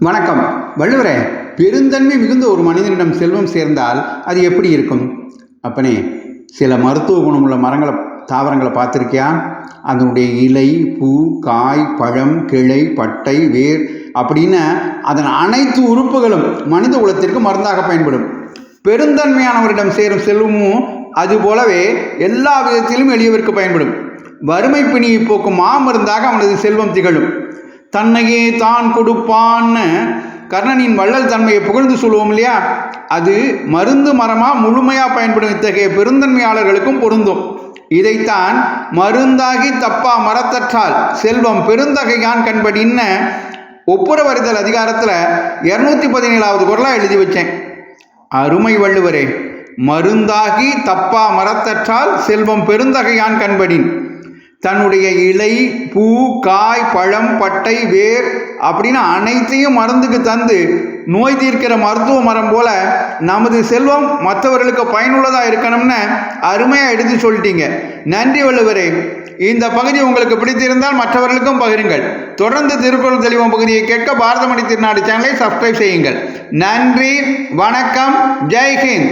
வணக்கம். வள்ளுவரே, பெருந்தன்மை மிகுந்த ஒரு மனிதனிடம் செல்வம் சேர்ந்தால் அது எப்படி இருக்கும்? அப்பனே, சில மருத்துவ குணமுள்ள தாவரங்களை பார்த்துருக்கியா? அதனுடைய இலை, பூ, காய், பழம், கிளை, பட்டை, வேர் அப்படின்னு அதன் அனைத்து உறுப்புகளும் மனித குலத்திற்கு மருந்தாக பயன்படும். பெருந்தன்மையானவரிடம் சேரும் செல்வமும் அது போலவே எல்லா விதத்திலும் எளியவருக்கு பயன்படும். வறுமை பிணியை போக்கும் மாமருந்தாக அவனது செல்வம் திகழும். தன்னையே தான் கொடுப்பான்னு கர்ணனின் வள்ளல் தன்மையை புகழ்ந்து சொல்லுவோம் இல்லையா? அது மருந்து மரமாக முழுமையாக பயன்படும் இத்தகைய பெருந்தன்மையாளர்களுக்கும் பொருந்தும். இதைத்தான் மருந்தாகி தப்பா மரத்தற்றால் செல்வம் பெருந்தகையான் கண்படின்னு ஒப்புரவறிதல் அதிகாரத்தில் 217வது குறளாக எழுதி வச்சேன். அருமை வள்ளுவரே, மருந்தாகி தப்பா மரத்தற்றால் செல்வம் பெருந்தகையான் கண்படின். தன்னுடைய இலை, பூ, காய், பழம், பட்டை, வேர் அப்படின்னு அனைத்தையும் மருந்துக்கு தந்து நோய் தீர்க்கிற மருத்துவ மரம் போல நமது செல்வம் மற்றவர்களுக்கு பயனுள்ளதாக இருக்கணும்னு அருமையாக எடுத்து சொல்லிட்டீங்க. நன்றி வள்ளுவரே. இந்த பகுதி உங்களுக்கு பிடித்திருந்தால் மற்றவர்களுக்கும் பகிருங்கள். தொடர்ந்து திருக்குறள் தெளிவம் பகுதியை கேட்க பாரதமணி திருநாடு சேனலை சப்ஸ்கிரைப் செய்யுங்கள். நன்றி, வணக்கம், ஜெய்ஹிந்த்.